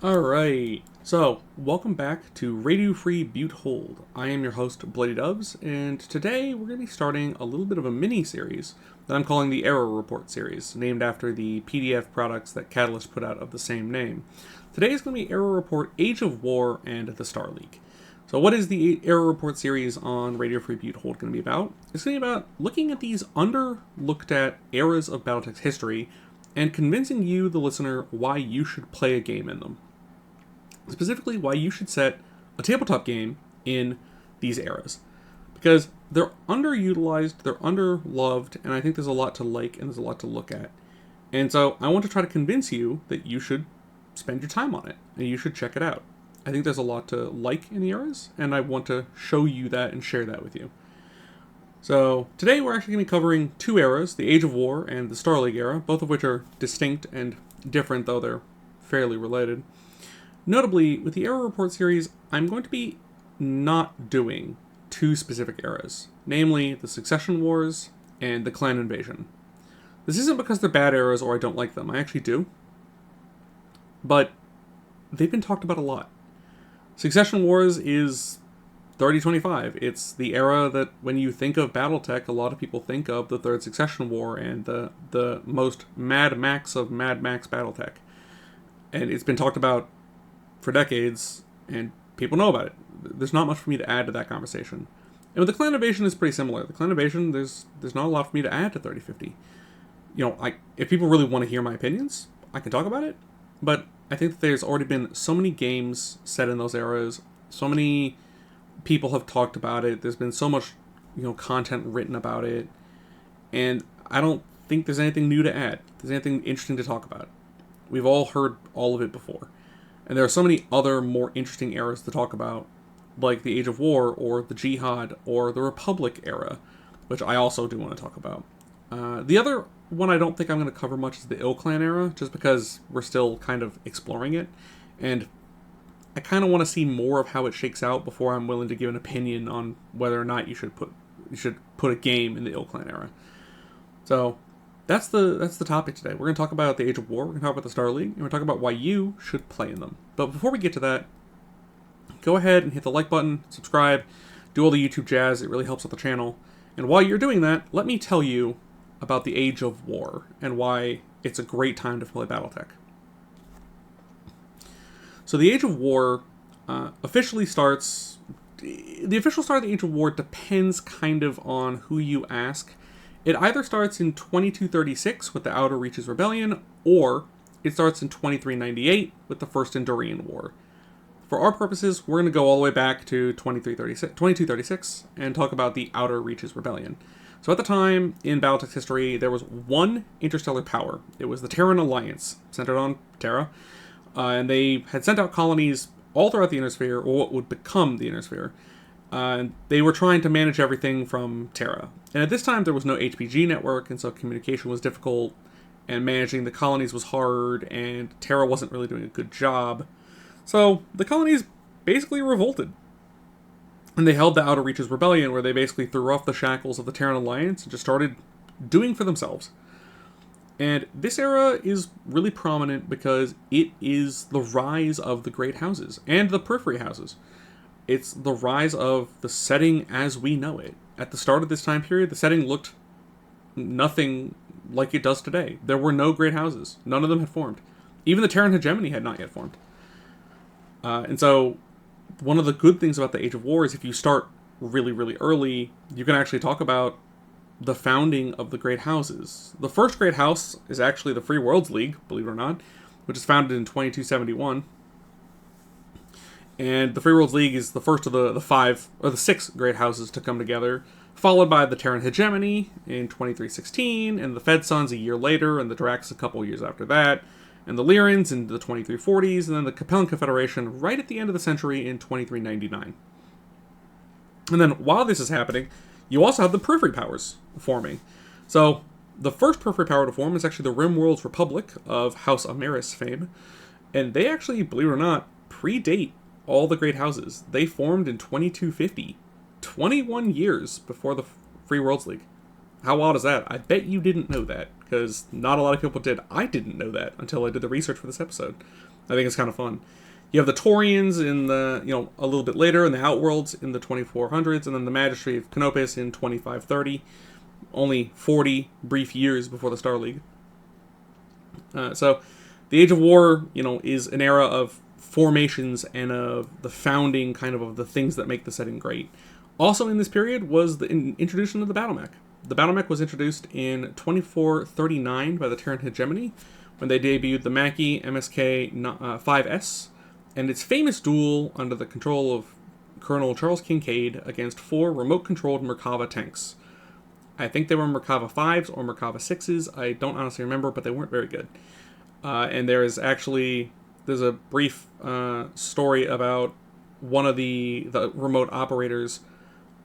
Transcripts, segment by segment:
Alright, so welcome back to Radio Free Butte Hold. I am your host, bloodydoves, and today we're going to be starting a little bit of a mini-series that I'm calling the Error Report series, named after the PDF products that Catalyst put out of the same name. Today is going to be Error Report, Age of War, and the Star League. So what is the Error Report series on Radio Free Butte Hold going to be about? It's going to be about looking at these underlooked at eras of BattleTech's history and convincing you, the listener, why you should play a game in them. Specifically, why you should set a tabletop game in these eras. Because they're underutilized, they're underloved, and I think there's a lot to like and there's a lot to look at. And so I want to try to convince you that you should spend your time on it, and you should check it out. I think there's a lot to like in the eras, and I want to show you that and share that with you. So today we're actually going to be covering two eras, the Age of War and the Star League era, both of which are distinct and different, though they're fairly related. Notably, with the Error Report series, I'm going to be not doing two specific eras, namely the Succession Wars and the Clan Invasion. This isn't because they're bad eras or I don't like them, I actually do, but they've been talked about a lot. Succession Wars is 3025. It's the era that when you think of BattleTech, a lot of people think of the Third Succession War and the most Mad Max of Mad Max BattleTech. And it's been talked about for decades, and people know about it. There's not much for me to add to that conversation. And with the Clan Invasion, it's pretty similar. The Clan Invasion, there's not a lot for me to add to 3050. If people really want to hear my opinions, I can talk about it, but I think that there's already been so many games set in those eras, so many people have talked about it, there's been so much, content written about it, and I don't think there's anything new to add. There's anything interesting to talk about. We've all heard all of it before. And there are so many other more interesting eras to talk about, like the Age of War, or the Jihad, or the Republic era, which I also do want to talk about. The other one I don't think I'm going to cover much is the Ill Clan era, just because we're still kind of exploring it, and I kind of want to see more of how it shakes out before I'm willing to give an opinion on whether or not you should put a game in the Ill Clan era. So that's the topic today. We're going to talk about the Age of War, we're going to talk about the Star League, and we're going to talk about why you should play in them. But before we get to that, go ahead and hit the like button, subscribe, do all the YouTube jazz. It really helps with the channel. And while you're doing that, let me tell you about the Age of War and why it's a great time to play BattleTech. So the Age of War officially starts... The official start of the Age of War depends kind of on who you ask. It either starts in 2236 with the Outer Reaches Rebellion, or it starts in 2398 with the First Endurian War. For our purposes, we're going to go all the way back to 2236 and talk about the Outer Reaches Rebellion. So at the time in BattleTech's history, there was one interstellar power. It was the Terran Alliance, centered on Terra, and they had sent out colonies all throughout the Inner Sphere, or what would become the Inner Sphere. They were trying to manage everything from Terra. And at this time, there was no HPG network, and so communication was difficult, and managing the colonies was hard, and Terra wasn't really doing a good job. So the colonies basically revolted. And they held the Outer Reaches Rebellion, where they basically threw off the shackles of the Terran Alliance and just started doing for themselves. And this era is really prominent because it is the rise of the Great Houses and the Periphery Houses. It's the rise of the setting as we know it. At the start of this time period, the setting looked nothing like it does today. There were no great houses. None of them had formed. Even the Terran hegemony had not yet formed. And so, one of the good things about the Age of War is if you start really, really early, you can actually talk about the founding of the great houses. The first great house is actually the Free Worlds League, believe it or not, which is founded in 2271. And the Free Worlds League is the first of the six great houses to come together, followed by the Terran Hegemony in 2316, and the Fed Sons a year later, and the Drax a couple years after that, and the Lyrans in the 2340s, and then the Capellan Confederation right at the end of the century in 2399. And then while this is happening, you also have the Periphery Powers forming. So the first Periphery Power to form is actually the Rimworld's Republic of House Amaris fame, and they actually, believe it or not, predate all the great houses. They formed in 2250, 21 years before the Free Worlds League. How wild is that? I bet you didn't know that, because not a lot of people did. I didn't know that until I did the research for this episode. I think it's kind of fun. You have the Taurians in the, a little bit later, in the Outworlds in the 2400s, and then the Magistry of Canopus in 2530, only 40 brief years before the Star League. So, the Age of War, is an era of formations and of the founding kind of the things that make the setting great. Also in this period was the introduction of the battle mech. The battle mech was introduced in 2439 by the Terran Hegemony when they debuted the Mackie MSK 5S and its famous duel under the control of Colonel Charles Kincaid against 4 remote-controlled Merkava tanks. I think they were Merkava 5s or Merkava 6s. I don't honestly remember, but they weren't very good. And there's a brief story about one of the remote operators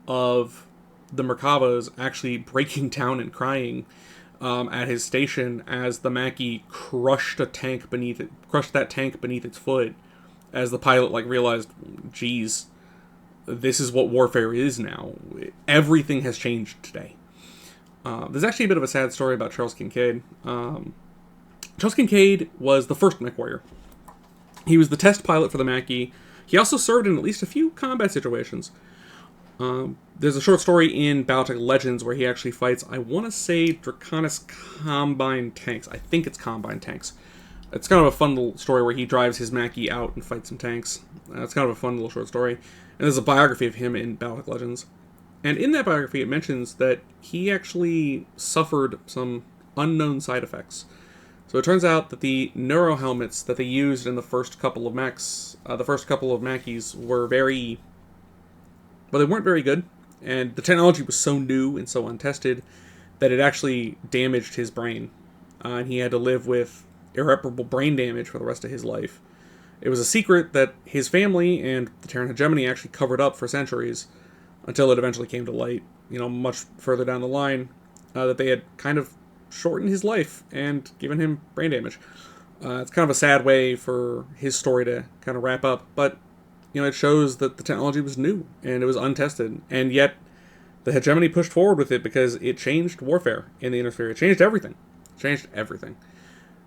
of the Merkavas actually breaking down and crying at his station as the Mackie crushed that tank beneath its foot, as the pilot realized, geez, this is what warfare is now. Everything has changed today. There's actually a bit of a sad story about Charles Kincaid. Charles Kincaid was the first mech warrior. He was the test pilot for the Mackie. He also served in at least a few combat situations. There's a short story in BattleTech Legends where he actually fights, I want to say, Draconis Combine tanks. I think it's Combine tanks. It's kind of a fun little story where he drives his Mackie out and fights some tanks. It's kind of a fun little short story. And there's a biography of him in BattleTech Legends. And in that biography, it mentions that he actually suffered some unknown side effects. So it turns out that the neuro helmets that they used in the first couple of mechs, the first couple of Mackies, were they weren't very good. And the technology was so new and so untested that it actually damaged his brain. And he had to live with irreparable brain damage for the rest of his life. It was a secret that his family and the Terran Hegemony actually covered up for centuries, until it eventually came to light, much further down the line, that they had kind of shortened his life and given him brain damage. It's kind of a sad way for his story to kind of wrap up, but, it shows that the technology was new and it was untested, and yet the Hegemony pushed forward with it because it changed warfare in the Inner-Sphere. It changed everything.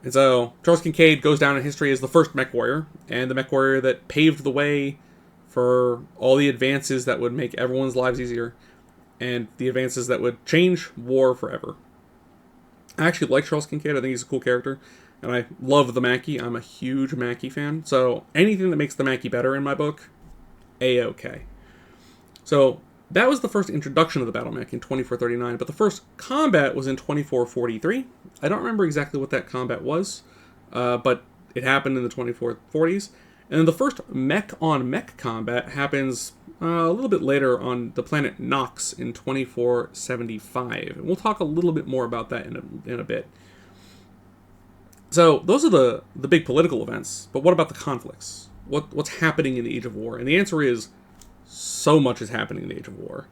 And so, Charles Kincaid goes down in history as the first mech warrior, and the mech warrior that paved the way for all the advances that would make everyone's lives easier, and the advances that would change war forever. I actually like Charles Kincaid. I think he's a cool character, and I love the Mackie. I'm a huge Mackie fan, so anything that makes the Mackie better in my book, A-okay. So that was the first introduction of the battle mech in 2439, but the first combat was in 2443. I don't remember exactly what that combat was, but it happened in the 2440s. And then the first mech-on-mech combat happens a little bit later on the planet Nox in 2475. And we'll talk a little bit more about that in a bit. So those are the big political events, but what about the conflicts? What's happening in the Age of War? And the answer is, so much is happening in the Age of War.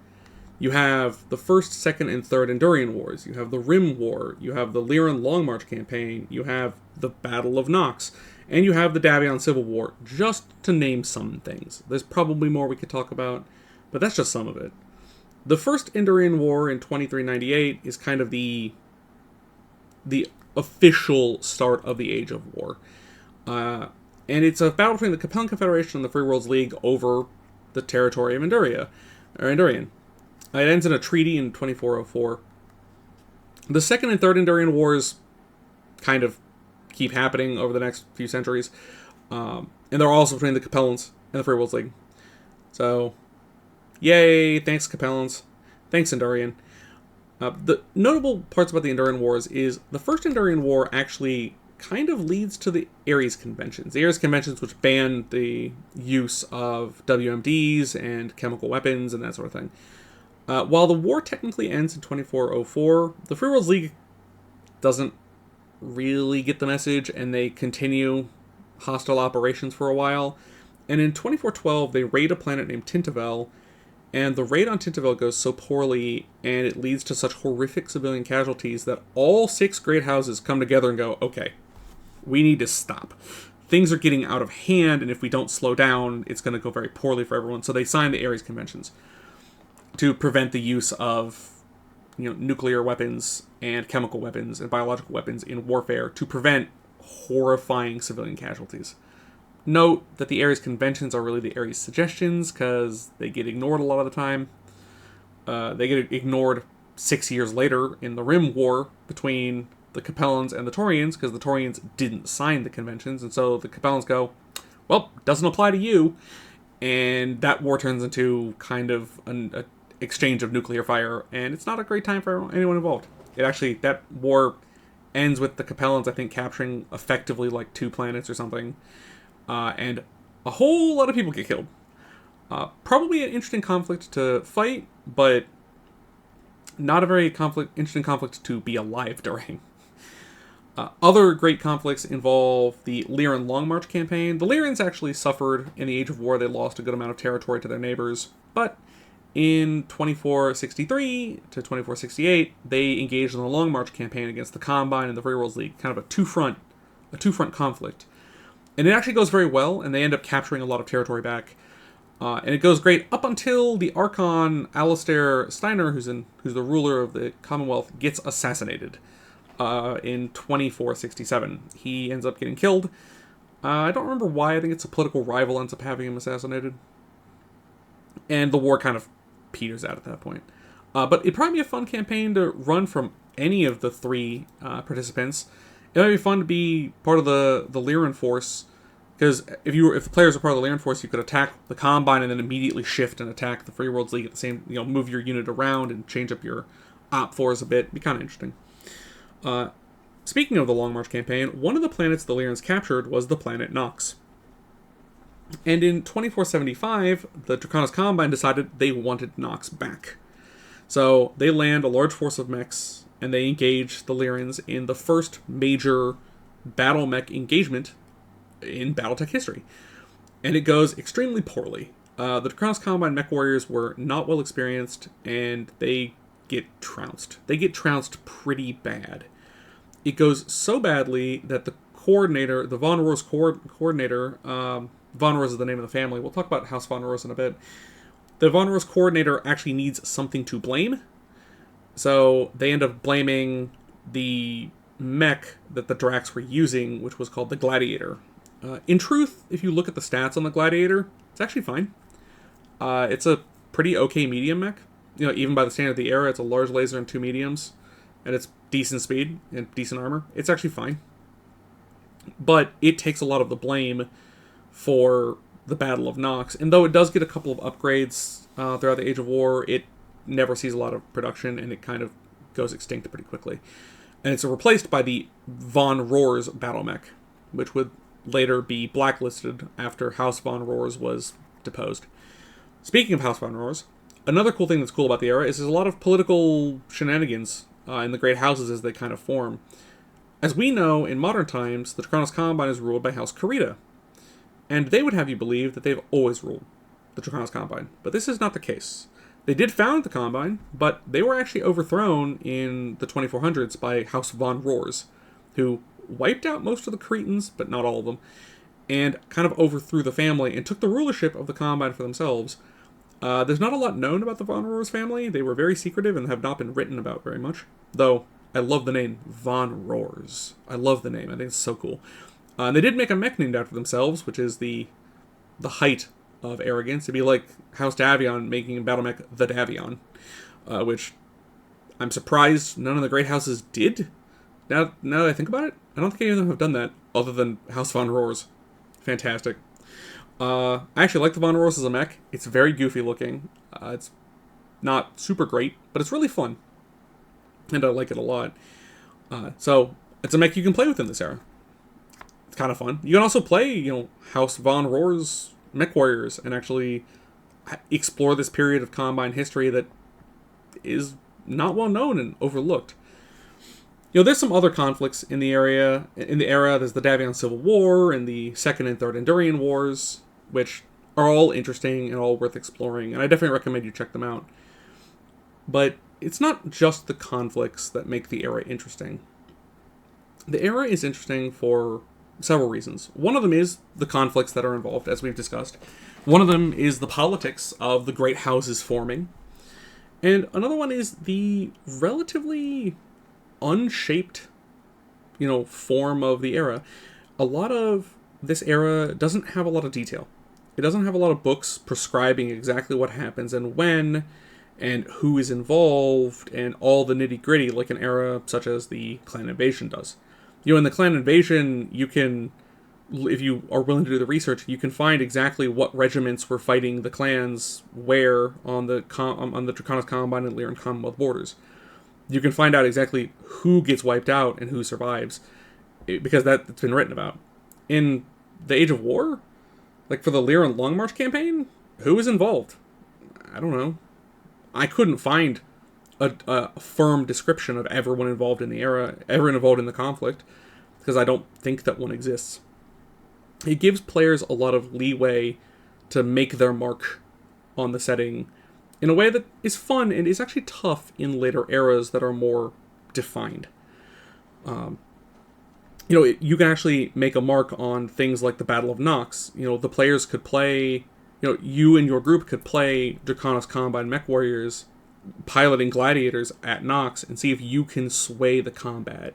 You have the First, Second, and Third Endurian Wars. You have the Rim War. You have the Lyran Long March campaign. You have the Battle of Nox. And you have the Davion Civil War, just to name some things. There's probably more we could talk about, but that's just some of it. The First Endurian War in 2398 is kind of the official start of the Age of War. And it's a battle between the Capellan Confederation and the Free Worlds League over the territory of Endurian. It ends in a treaty in 2404. The Second and Third Endurian Wars kind of keep happening over the next few centuries. And they're also between the Capellans and the Free Worlds League. So, yay, thanks Capellans. Thanks Endurian. The notable parts about the Endurian Wars is the First Endurian War actually kind of leads to the Ares Conventions. The Ares Conventions, which ban the use of WMDs and chemical weapons and that sort of thing. While the war technically ends in 2404, the Free Worlds League doesn't really get the message, and they continue hostile operations for a while. And in 2412, they raid a planet named Tintavel, and the raid on Tintavel goes so poorly, and it leads to such horrific civilian casualties that all 6 great houses come together and go, okay, we need to stop. Things are getting out of hand, and if we don't slow down, it's going to go very poorly for everyone. So they sign the Ares Conventions to prevent the use of nuclear weapons and chemical weapons and biological weapons in warfare, to prevent horrifying civilian casualties. Note that the area's conventions are really the area's suggestions, because they get ignored a lot of the time. They get ignored 6 years later in the Rim War between the Capellans and the Taurians, because the Taurians didn't sign the conventions, and so the Capellans go, well, doesn't apply to you, and that war turns into kind of an exchange of nuclear fire, and it's not a great time for anyone involved. That war ends with the Capellans, I think, capturing effectively like 2 planets or something, and a whole lot of people get killed. Probably an interesting conflict to fight, but not a very interesting conflict to be alive during. Other great conflicts involve the Lyran Long March campaign. The Lyrans actually suffered in the Age of War. They lost a good amount of territory to their neighbors, but in 2463 to 2468, they engaged in the Long March campaign against the Combine and the Free Worlds League, kind of a two-front conflict. And it actually goes very well, and they end up capturing a lot of territory back. And it goes great up until the Archon Alistair Steiner, who's the ruler of the Commonwealth, gets assassinated in 2467. He ends up getting killed. I don't remember why. I think it's a political rival ends up having him assassinated. And the war kind of peters out at that point. But it'd probably be a fun campaign to run from any of the 3 participants. It might be fun to be part of the Lyran force, because if the players are part of the Lyran force, you could attack the Combine and then immediately shift and attack the Free Worlds League at the same, move your unit around and change up your op fours a bit. It'd be kind of interesting. Speaking of the Long March campaign, one of the planets the Lyrans captured was the planet Nox. And in 2475, the Draconis Combine decided they wanted Nox back. So they land a large force of mechs, and they engage the Lyrans in the first major battle mech engagement in BattleTech history. And it goes extremely poorly. The Draconis Combine mech warriors were not well experienced, and they get trounced. They get trounced pretty bad. It goes so badly that the coordinator, the Von Rohr's coordinator, Von Rohr is the name of the family. We'll talk about House Von Rohr in a bit. The Von Rohr's coordinator actually needs something to blame. So they end up blaming the mech that the Dracs were using, which was called the Gladiator. In truth, if you look at the stats on the Gladiator, it's actually fine. It's a pretty okay medium mech. Even by the standard of the era, it's a large laser and 2 mediums. And it's decent speed and decent armor. It's actually fine. But it takes a lot of the blame for the Battle of Nox. And though it does get a couple of upgrades throughout the Age of War, it never sees a lot of production, and it kind of goes extinct pretty quickly. And it's replaced by the Von Rohr's battle mech, which would later be blacklisted after House Von Rohr's was deposed. Speaking of House Von Rohr's, another cool thing that's cool about the era is there's a lot of political shenanigans in the great houses as they kind of form. As we know, in modern times, the Draconis Combine is ruled by House Karita, and they would have you believe that they've always ruled the Draconis Combine, but this is not the case. They did found the Combine, but they were actually overthrown in the 2400s by House Von Rohr's, who wiped out most of the Cretans, but not all of them, and kind of overthrew the family and took the rulership of the Combine for themselves. There's not a lot known about the Von Rohr's family. They were very secretive and have not been written about very much, though I love the name Von Rohr's. I love the name. I think it's so cool. And they did make a mech named after themselves, which is the height of arrogance. It'd be like House Davion making a battle mech the Davion, which I'm surprised none of the great houses did. Now that I think about it, I don't think any of them have done that other than House Von Rohr's. Fantastic. I actually like the Von Rohr's as a mech. It's very goofy looking. It's not super great, but it's really fun. And I like it a lot. So, it's a mech you can play with in this era. It's kind of fun. You can also play, House Von Rohr's mech warriors and actually explore this period of Combine history that is not well known and overlooked. There's some other conflicts in the area. In the era, there's the Davion Civil War and the Second and Third Endurian Wars, which are all interesting and all worth exploring, and I definitely recommend you check them out. But it's not just the conflicts that make the era interesting. The era is interesting for several reasons. One of them is the conflicts that are involved, as we've discussed. One of them is the politics of the great houses forming. And another one is the relatively unshaped, form of the era. A lot of this era doesn't have a lot of detail. It doesn't have a lot of books prescribing exactly what happens and when, and who is involved, and all the nitty-gritty like an era such as the Clan Invasion does. In the Clan Invasion, you can, if you are willing to do the research, you can find exactly what regiments were fighting the clans where on the Draconis Combine and Lyran Commonwealth borders. You can find out exactly who gets wiped out and who survives, because that's been written about. In the Age of War, like for the Lyran Long March campaign, who was involved? I don't know. I couldn't find a firm description of everyone involved in the era, everyone involved in the conflict, because I don't think that one exists. It gives players a lot of leeway to make their mark on the setting in a way that is fun and is actually tough in later eras that are more defined. You can actually make a mark on things like the Battle of Nox. The players could play, you and your group could play Draconis Combine mech warriors piloting gladiators at Nox and see if you can sway the combat.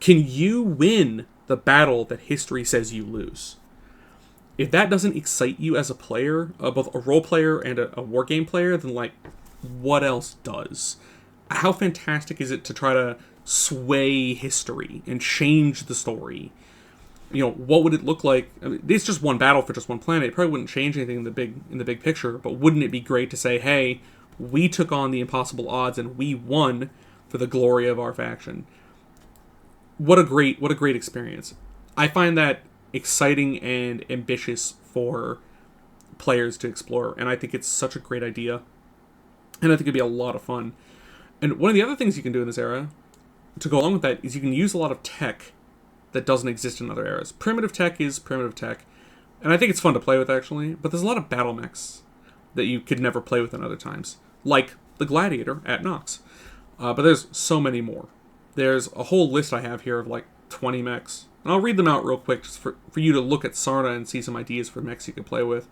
Can you win the battle that history says you lose? If that doesn't excite you as a player, both a role player and a wargame player, then what else does? How fantastic is it to try to sway history and change the story? What would it look like? I mean, it's just one battle for just one planet. It probably wouldn't change anything in the big picture, but wouldn't it be great to say, hey, we took on the impossible odds and we won for the glory of our faction? What a great experience. I find that exciting and ambitious for players to explore, and I think it's such a great idea, and I think it'd be a lot of fun. And one of the other things you can do in this era to go along with that is you can use a lot of tech that doesn't exist in other eras. Primitive tech is primitive tech, and I think it's fun to play with, actually, but there's a lot of battle mechs that you could never play with in other times, like the Gladiator at Nox. But there's so many more. There's a whole list I have here of 20 mechs, and I'll read them out real quick just for you to look at Sarna and see some ideas for mechs you could play with.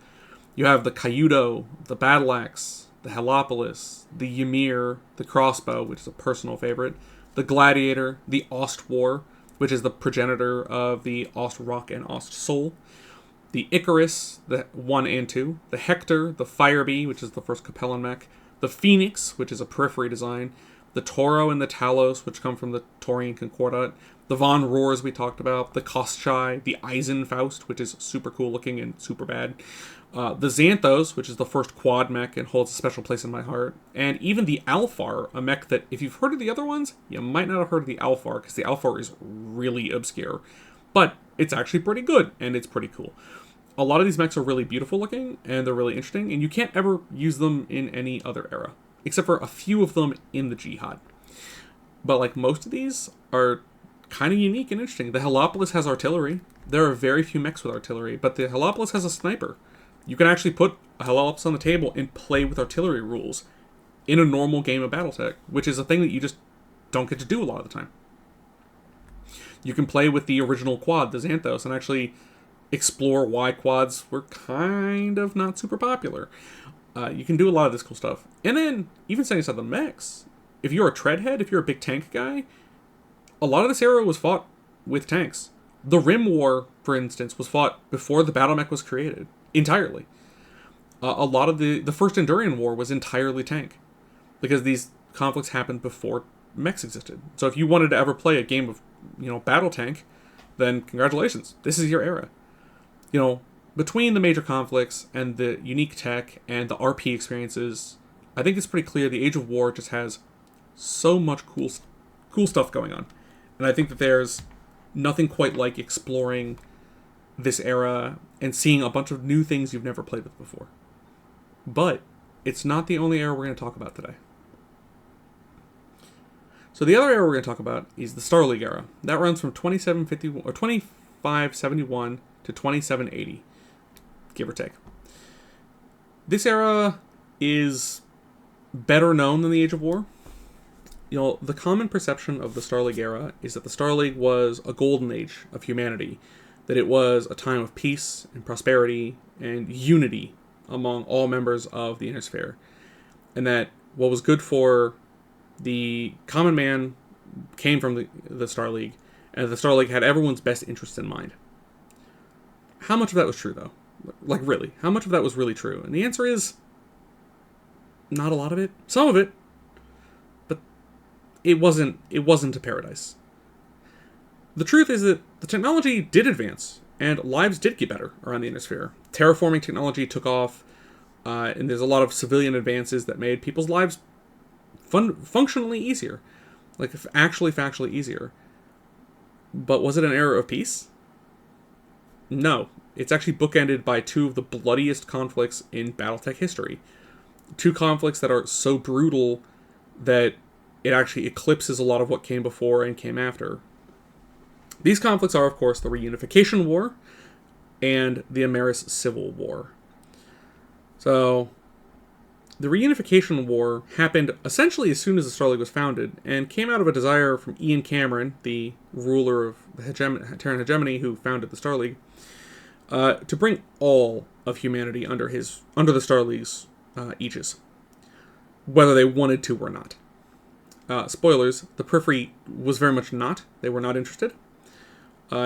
You have the Cayudo, the Battle Axe, the Helopolis, the Ymir, the Crossbow, which is a personal favorite, the Gladiator, the Ostwar, which is the progenitor of the Ostrock and Ostsoul, the Icarus, the 1 and 2, the Hector, the Firebee, which is the first Capellan mech, the Phoenix, which is a periphery design, the Toro and the Talos, which come from the Taurian Concordat, the Von Roars we talked about, the Koschai, the Eisenfaust, which is super cool looking and super bad, the Xanthos, which is the first quad mech and holds a special place in my heart, and even the Alfar, a mech that, if you've heard of the other ones, you might not have heard of the Alfar, because the Alfar is really obscure, but it's actually pretty good, and it's pretty cool. A lot of these mechs are really beautiful looking, and they're really interesting, and you can't ever use them in any other era, except for a few of them in the Jihad. But most of these are kind of unique and interesting. The Helopolis has artillery. There are very few mechs with artillery, but the Helopolis has a sniper. You can actually put a Helopolis on the table and play with artillery rules in a normal game of BattleTech, which is a thing that you just don't get to do a lot of the time. You can play with the original quad, the Xanthos, and actually explore why quads were kind of not super popular. You can do a lot of this cool stuff. And then, even setting aside the mechs, if you're a treadhead, if you're a big tank guy, a lot of this era was fought with tanks. The Rim War, for instance, was fought before the battle mech was created, entirely. A lot of the First Endurian War was entirely tank, because these conflicts happened before mechs existed. So if you wanted to ever play a game of, battle tank, then congratulations, this is your era. Between the major conflicts and the unique tech and the RP experiences, I think it's pretty clear the Age of War just has so much cool stuff going on. And I think that there's nothing quite like exploring this era and seeing a bunch of new things you've never played with before. But it's not the only era we're going to talk about today. So the other era we're going to talk about is the Star League era. That runs from 2571 to 2780, give or take. This era is better known than the Age of War. The common perception of the Star League era is that the Star League was a golden age of humanity, that it was a time of peace and prosperity and unity among all members of the Inner Sphere, and that what was good for the common man came from the Star League, and the Star League had everyone's best interest in mind. how much of that was true, though? Like, really, how much of that was really true? And the answer is not a lot of it. Some of it, but it wasn't a paradise. The truth is that the technology did advance, and lives did get better around the Innisphere. Terraforming technology took off, and there's a lot of civilian advances that made people's lives functionally easier. Like, actually factually easier. But was it an era of peace? No. It's actually bookended by two of the bloodiest conflicts in BattleTech history. Two conflicts that are so brutal that it actually eclipses a lot of what came before and came after. These conflicts are, of course, the Reunification War and the Amaris Civil War. So, the Reunification War happened essentially as soon as the Star League was founded, and came out of a desire from Ian Cameron, the ruler of the Terran hegemony who founded the Star League, to bring all of humanity under the Star League's aegis, whether they wanted to or not. Spoilers, the Periphery was very much not. They were not interested.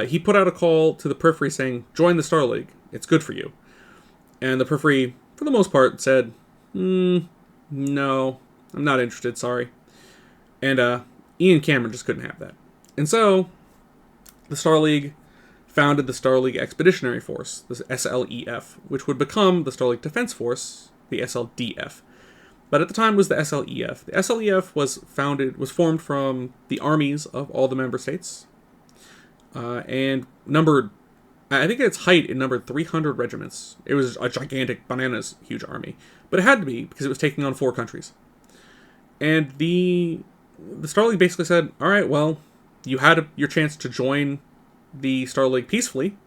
He put out a call to the Periphery saying, join the Star League, it's good for you. And the Periphery, for the most part, said, no, I'm not interested, sorry. And Ian Cameron just couldn't have that. And so, the Star League founded the Star League Expeditionary Force, the SLEF, which would become the Star League Defense Force, the SLDF. But at the time was the SLEF. The SLEF was formed from the armies of all the member states, and numbered, I think at its height, it numbered 300 regiments. It was a gigantic, bananas huge army. But it had to be, because it was taking on 4 countries. And the Star League basically said, alright, well, you had your chance to join the Star League peacefully,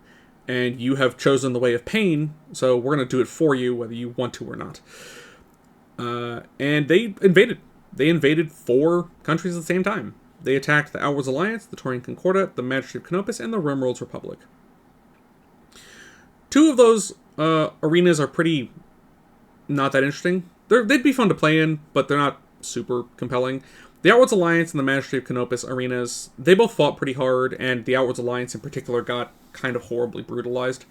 and you have chosen the way of pain, so we're going to do it for you, whether you want to or not. And they invaded. They invaded 4 countries at the same time. They attacked the Outwards Alliance, the Taurian Concordat, the Magistracy of Canopus, and the Rimworld's Republic. 2 of those arenas are pretty not that interesting. They'd be fun to play in, but they're not super compelling. The Outwards Alliance and the Magistracy of Canopus arenas, they both fought pretty hard, and the Outwards Alliance in particular got kind of horribly brutalized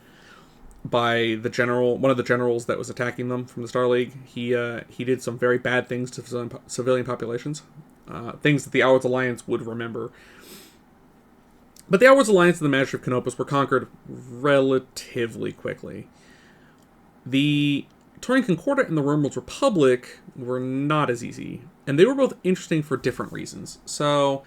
by one of the generals that was attacking them from the Star League. He did some very bad things to civilian populations, things that the Outwards Alliance would remember. But the Outwards Alliance and the Magistracy of Canopus were conquered relatively quickly. The Taurian Concordat and the Rimworld's Republic were not as easy, and they were both interesting for different reasons. So,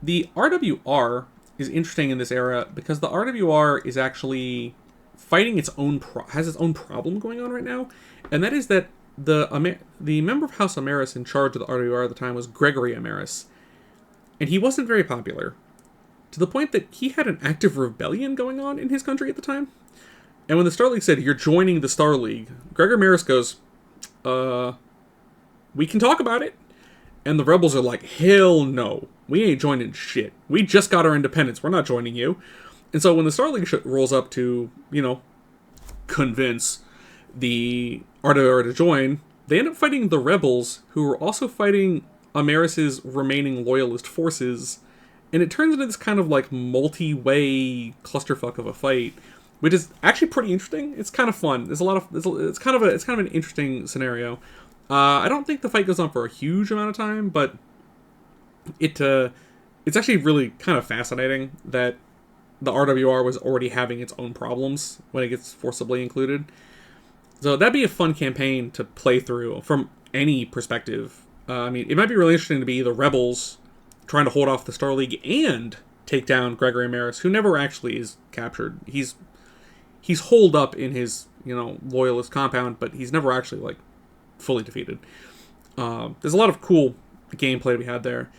the RWR is interesting in this era because the RWR is actually fighting has its own problem going on right now, and that is that the member of House Amaris in charge of the RWR at the time was Gregory Amaris, and he wasn't very popular, to the point that he had an active rebellion going on in his country at the time. And when the Star League said, you're joining the Star League, Gregory Amaris goes, we can talk about it. And the rebels are like, hell no, we ain't joining shit. We just got our independence, we're not joining you. And so when the Star League rolls up to, convince the RWR to join, they end up fighting the rebels, who were also fighting Amaris' remaining loyalist forces. And it turns into this kind of like multi-way clusterfuck of a fight, which is actually pretty interesting. It's kind of fun. It's kind of an interesting scenario. I don't think the fight goes on for a huge amount of time, but it's actually really kind of fascinating that the RWR was already having its own problems when it gets forcibly included. So that'd be a fun campaign to play through from any perspective. It might be really interesting to be the rebels trying to hold off the Star League and take down Gregory Amaris, who never actually is captured. He's holed up in his, loyalist compound, but he's never actually, fully defeated. There's a lot of cool gameplay to be had there.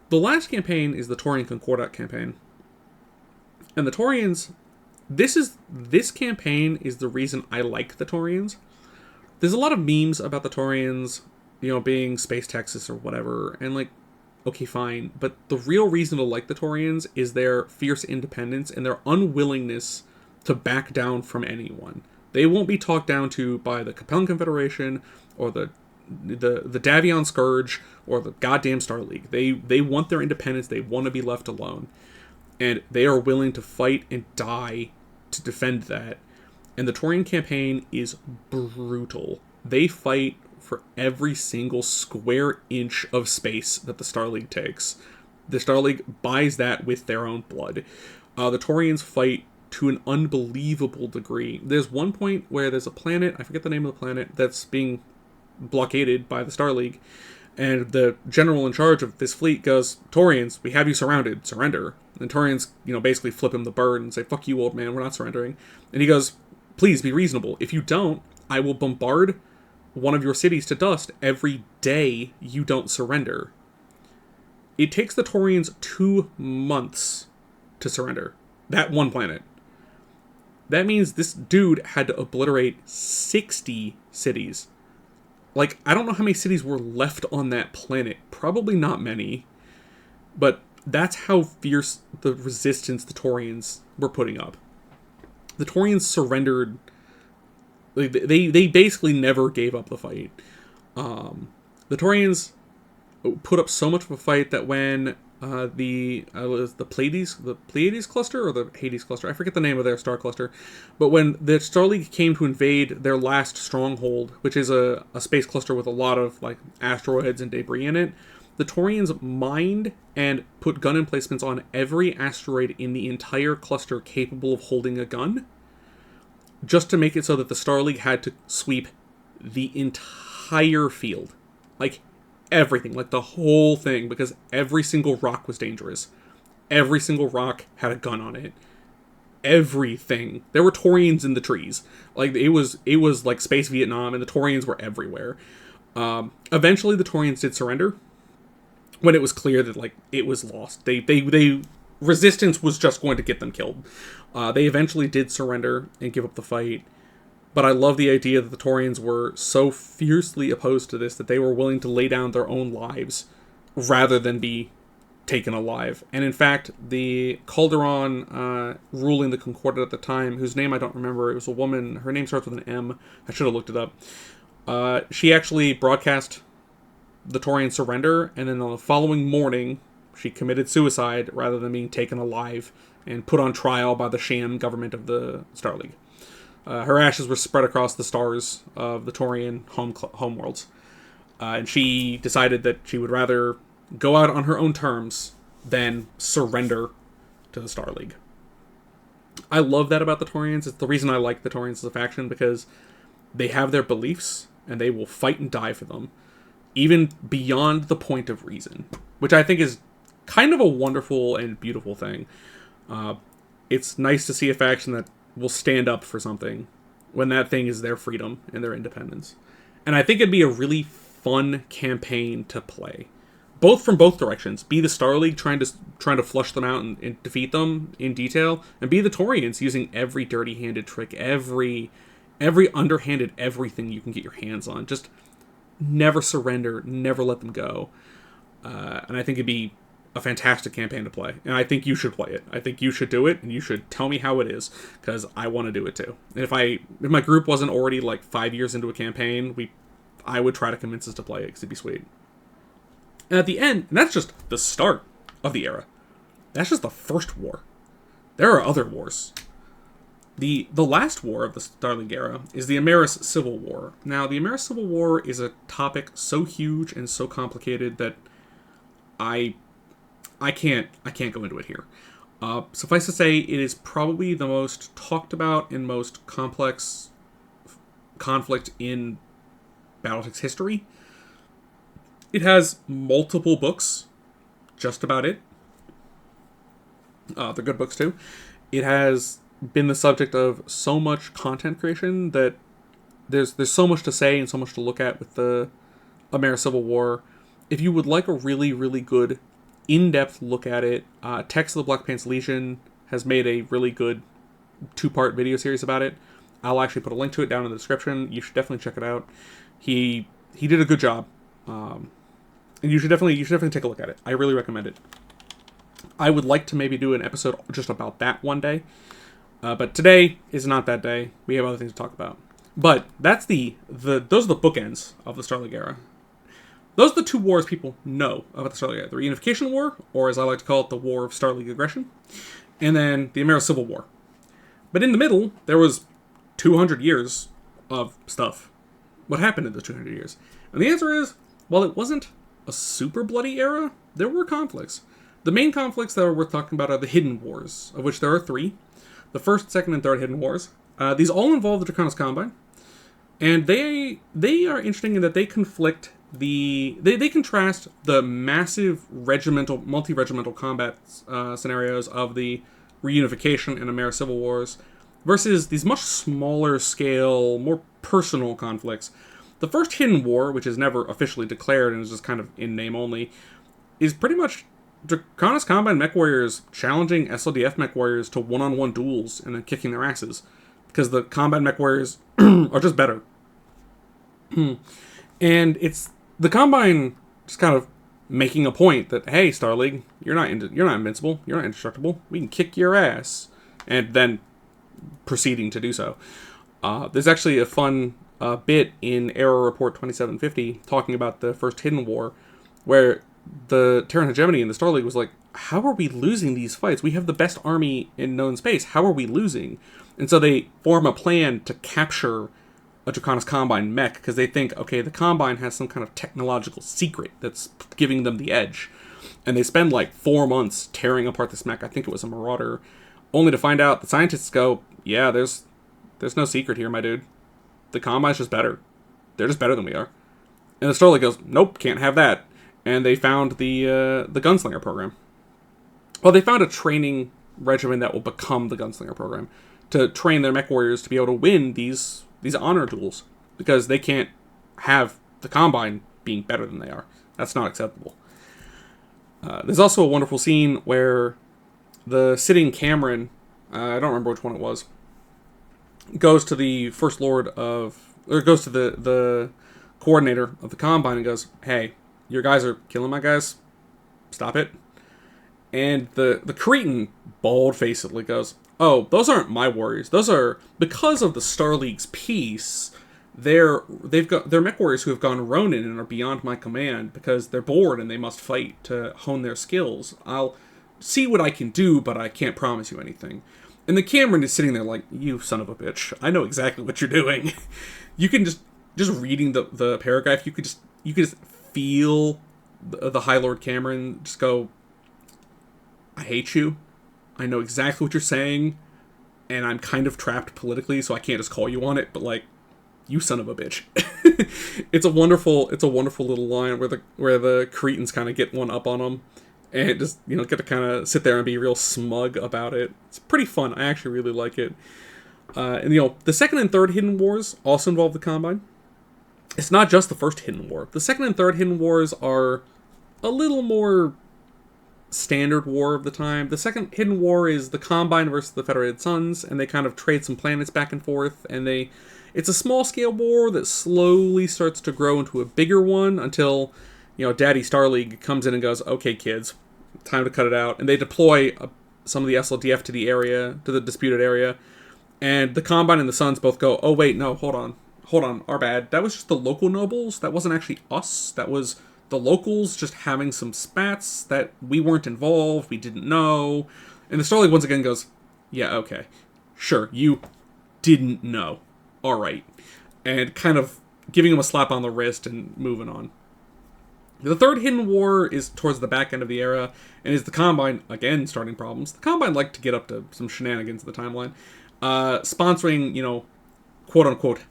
The last campaign is the Taurian Concordat campaign. And the Taurians, this campaign is the reason I like the Taurians. There's a lot of memes about the Taurians, being Space Texas or whatever, and okay, fine. But the real reason to like the Taurians is their fierce independence and their unwillingness to back down from anyone. They won't be talked down to by the Capellan Confederation or the Davion Scourge or the goddamn Star League. They want their independence. They want to be left alone. And they are willing to fight and die to defend that. And the Taurian campaign is brutal. They fight for every single square inch of space that the Star League takes. The Star League buys that with their own blood. The Taurians fight to an unbelievable degree. There's one point where there's a planet, I forget the name of the planet, that's being blockaded by the Star League. And the general in charge of this fleet goes, Taurians, we have you surrounded, surrender. And Taurians, basically flip him the bird and say, fuck you, old man, we're not surrendering. And he goes, please be reasonable. If you don't, I will bombard one of your cities to dust every day you don't surrender. It takes the Taurians 2 months to surrender. That one planet. That means this dude had to obliterate 60 cities. Like, I don't know how many cities were left on that planet. Probably not many. But that's how fierce the resistance the Taurians were putting up. The Taurians surrendered. They basically never gave up the fight. The Taurians put up so much of a fight that when the Pleiades cluster or the Hades cluster, I forget the name of their star cluster, but when the Star League came to invade their last stronghold, which is a space cluster with a lot of like asteroids and debris in it, the Taurians mined and put gun emplacements on every asteroid in the entire cluster capable of holding a gun, just to make it so that the Star League had to sweep the entire field. Like, everything. Like, the whole thing. Because every single rock was dangerous. Every single rock had a gun on it. Everything. There were Taurians in the trees. Like, it was like Space Vietnam, and the Taurians were everywhere. Eventually, the Taurians did surrender. When it was clear that, like, it was lost. They resistance was just going to get them killed. They eventually did surrender and give up the fight. But I love the idea that the Taurians were so fiercely opposed to this that they were willing to lay down their own lives rather than be taken alive. And in fact, the Calderon ruling the Concordat at the time, whose name I don't remember, it was a woman, her name starts with an M, I should have looked it up. She actually broadcast the Taurian surrender, and then on the following morning, she committed suicide rather than being taken alive and put on trial by the sham government of the Star League. Her ashes were spread across the stars of the Taurian homeworlds. And she decided that she would rather go out on her own terms than surrender to the Star League. I love that about the Taurians. It's the reason I like the Taurians as a faction, because they have their beliefs, and they will fight and die for them, even beyond the point of reason, which I think is kind of a wonderful and beautiful thing. It's nice to see a faction that will stand up for something when that thing is their freedom and their independence. And I think it'd be a really fun campaign to play, from both directions. Be the Star League trying to flush them out and defeat them in detail, and be the Taurians using every dirty-handed trick, every underhanded everything you can get your hands on. Just never surrender, never let them go. And I think it'd be a fantastic campaign to play, and I think you should play it. I think you should do it, and you should tell me how it is, because I want to do it too. And if my group wasn't already like 5 years into a campaign, I would try to convince us to play it, because it'd be sweet. And at the end, and that's just the start of the era. That's just the first war. There are other wars. The last war of the Star League era is the Amaris Civil War. Now, the Amaris Civil War is a topic so huge and so complicated that I can't go into it here. Suffice to say, it is probably the most talked about and most complex conflict in BattleTech's history. It has multiple books just about it. They're good books too. It has been the subject of so much content creation that there's so much to say and so much to look at with the Amaris Civil War. If you would like a really, really good in-depth look at it, Tex of the Black Pants Legion has made a really good 2-part video series about it. I'll actually put a link to it down in the description. You should definitely check it out. He did a good job, and you should definitely take a look at it. I really recommend it. I would like to maybe do an episode just about that one day, but today is not that day. We have other things to talk about. But that's those are the bookends of the Star League era. Those are the 2 wars people know about the Star League era. The Reunification War, or as I like to call it, the War of Star League Aggression, and then the Amaris Civil War. But in the middle, there was 200 years of stuff. What happened in the 200 years? And the answer is, while it wasn't a super bloody era, there were conflicts. The main conflicts that are worth talking about are the Hidden Wars, of which there are 3. The first, second, and third Hidden Wars. These all involve the Draconis Combine. And they are interesting in that they conflict they contrast the massive multi-regimental combat scenarios of the reunification and Amaris Civil Wars versus these much smaller scale, more personal conflicts. The first Hidden War, which is never officially declared and is just kind of in name only, is pretty much Draconis Combine mech warriors challenging SLDF mech warriors to one-on-one duels and then kicking their asses. Because the combat mech warriors are just better. And it's the Combine just kind of making a point that, hey, Star League, you're not invincible, you're not indestructible, we can kick your ass. And then proceeding to do so. There's actually a fun bit in Error Report 2750 talking about the first Hidden War, where the Terran Hegemony in the Star League was like, how are we losing these fights? We have the best army in known space. How are we losing? And so they form a plan to capture a Draconis Combine mech, because they think, okay, the Combine has some kind of technological secret that's giving them the edge. And they spend like 4 months tearing apart this mech. I think it was a Marauder, only to find out the scientists go, yeah, there's no secret here, my dude. The Combine's just better. They're just better than we are. And the Star League goes, nope, can't have that. And they found the Gunslinger program. Well, they found a training regimen that will become the Gunslinger program to train their mech warriors to be able to win these honor duels, because they can't have the Combine being better than they are. That's not acceptable. There's also a wonderful scene where the sitting Cameron, I don't remember which one it was, goes to the First Lord goes to the coordinator of the Combine and goes, hey, your guys are killing my guys. Stop it. And the Cretan bald-facedly goes, oh, those aren't my warriors. Those are, because of the Star League's peace, they're mech warriors who have gone Ronin and are beyond my command because they're bored and they must fight to hone their skills. I'll see what I can do, but I can't promise you anything. And the Cameron is sitting there like, you son of a bitch. I know exactly what you're doing. You can just reading the paragraph, you could just feel the High Lord Cameron just go, I hate you. I know exactly what you're saying, and I'm kind of trapped politically, so I can't just call you on it, but like, you son of a bitch. It's a wonderful little line where the Cretans kind of get one up on them, and just, get to kind of sit there and be real smug about it. It's pretty fun. I actually really like it. And the second and third Hidden Wars also involve the Combine. It's not just the first Hidden War. The second and third Hidden Wars are a little more standard war of the time. The second Hidden War is the Combine versus the Federated Suns, and they kind of trade some planets back and forth, and it's a small-scale war that slowly starts to grow into a bigger one until, Daddy Star League comes in and goes, okay, kids, time to cut it out, and they deploy some of the SLDF to the disputed area, and the Combine and the Suns both go, oh, wait, no, hold on, our bad. That was just the local nobles. That wasn't actually us. That was the locals just having some spats that we weren't involved, we didn't know. And the Star League once again goes, yeah, okay, sure, you didn't know. Alright. And kind of giving him a slap on the wrist and moving on. The third Hidden War is towards the back end of the era, and is the Combine, again, starting problems. The Combine like to get up to some shenanigans in the timeline. Sponsoring, quote-unquote,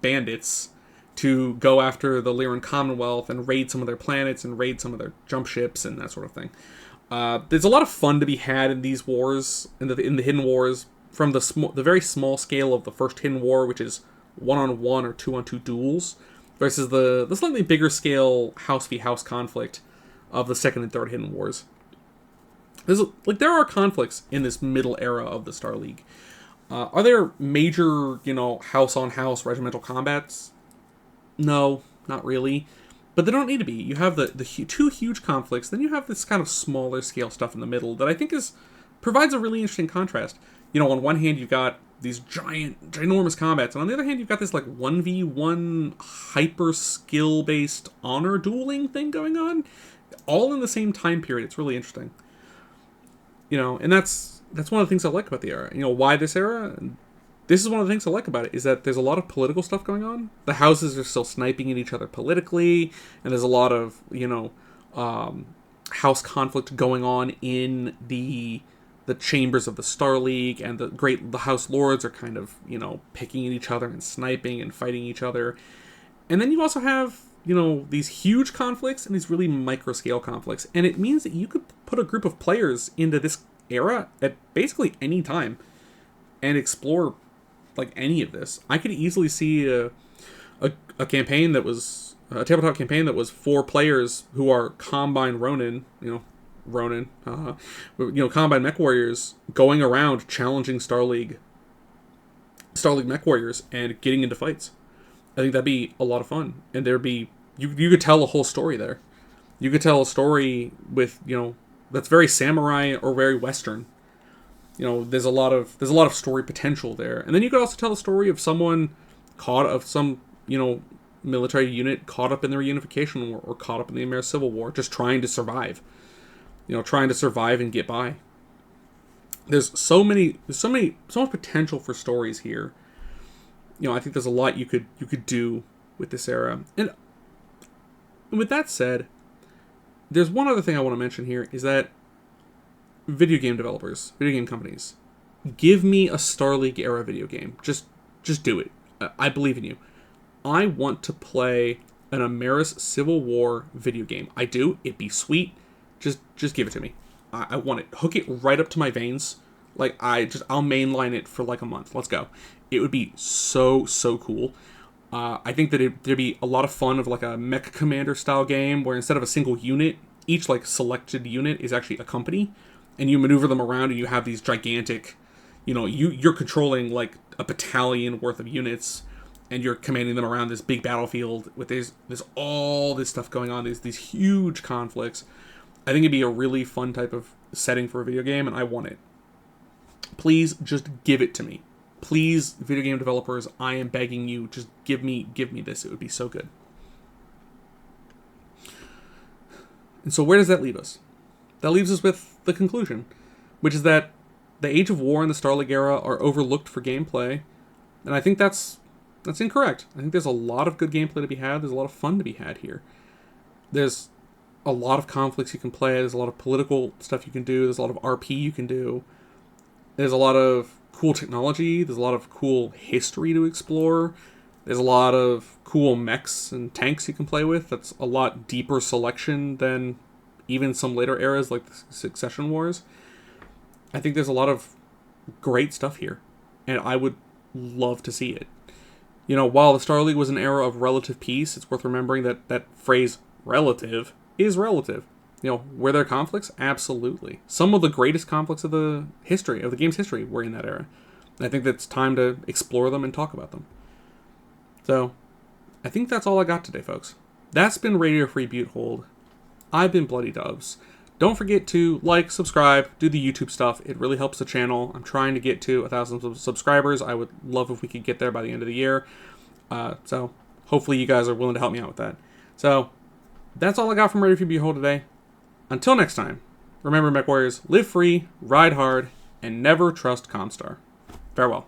bandits to go after the Lyran Commonwealth and raid some of their planets and raid some of their jump ships and that sort of thing. There's a lot of fun to be had in these wars, in the Hidden Wars, from the very small scale of the first Hidden War, which is 1-on-1 or 2-on-2 duels, versus the slightly bigger scale house v house conflict of the second and third Hidden Wars. There are conflicts in this middle era of the Star League. Are there major, house on house regimental combats? No, not really. But they don't need to be. You have the two huge conflicts, then you have this kind of smaller scale stuff in the middle that I think provides a really interesting contrast. On one hand, you've got these ginormous combats, and on the other hand, you've got this 1v1 hyper skill based honor dueling thing going on, all in the same time period. It's really interesting. And that's that's one of the things I like about the era. Why this era? This is one of the things I like about it, is that there's a lot of political stuff going on. The houses are still sniping at each other politically, and there's a lot of, house conflict going on in the chambers of the Star League, and the House Lords are kind of, picking at each other and sniping and fighting each other. And then you also have, these huge conflicts and these really micro-scale conflicts. And it means that you could put a group of players into this era at basically any time and explore like any of this. I could easily see a campaign that was a tabletop campaign that was 4 players who are Combine Ronin, Combine Mech Warriors going around challenging Star League Mech Warriors and getting into fights. I think that'd be a lot of fun, and there'd be you could tell a whole story there. You could tell a story with that's very samurai or very Western. There's a lot of story potential there. And then you could also tell the story of some military unit caught up in the Reunification War or caught up in the Amaris Civil War, just trying to survive. Trying to survive and get by. There's so much potential for stories here. I think there's a lot you could do with this era. And with that said, there's one other thing I want to mention here, is that video game developers, video game companies, give me a Star League era video game. Just do it. I believe in you. I want to play an Amaris Civil War video game. I do. It'd be sweet. Just give it to me. I want it. Hook it right up to my veins. Like, I'll mainline it for like a month. Let's go. It would be so cool. I think that there'd be a lot of fun of like a Mech Commander style game where instead of a single unit, each like selected unit is actually a company, and you maneuver them around, and you have these gigantic, you're controlling like a battalion worth of units, and you're commanding them around this big battlefield with there's all this stuff going on, these huge conflicts. I think it'd be a really fun type of setting for a video game, and I want it. Please just give it to me. Please, video game developers, I am begging you, just give me this. It would be so good. And so where does that leave us? That leaves us with the conclusion, which is that the Age of War and the Star League era are overlooked for gameplay, and I think that's incorrect. I think there's a lot of good gameplay to be had. There's a lot of fun to be had here. There's a lot of conflicts you can play. There's a lot of political stuff you can do. There's a lot of RP you can do. There's a lot of cool technology. There's a lot of cool history to explore. There's a lot of cool mechs and tanks you can play with. That's a lot deeper selection than even some later eras like the Succession Wars. I think there's a lot of great stuff here, and I would love to see it. While the Star League was an era of relative peace, it's worth remembering that phrase relative is relative. Were there conflicts? Absolutely. Some of the greatest conflicts of the game's history were in that era. And I think it's time to explore them and talk about them. So, I think that's all I got today, folks. That's been Radio Free Butte Hold. I've been Bloody Doves. Don't forget to like, subscribe, do the YouTube stuff. It really helps the channel. I'm trying to get to 1,000 subscribers. I would love if we could get there by the end of the year. So, hopefully you guys are willing to help me out with that. So, that's all I got from Radio Free Butte Hold today. Until next time, remember, Mech Warriors, live free, ride hard, and never trust Comstar. Farewell.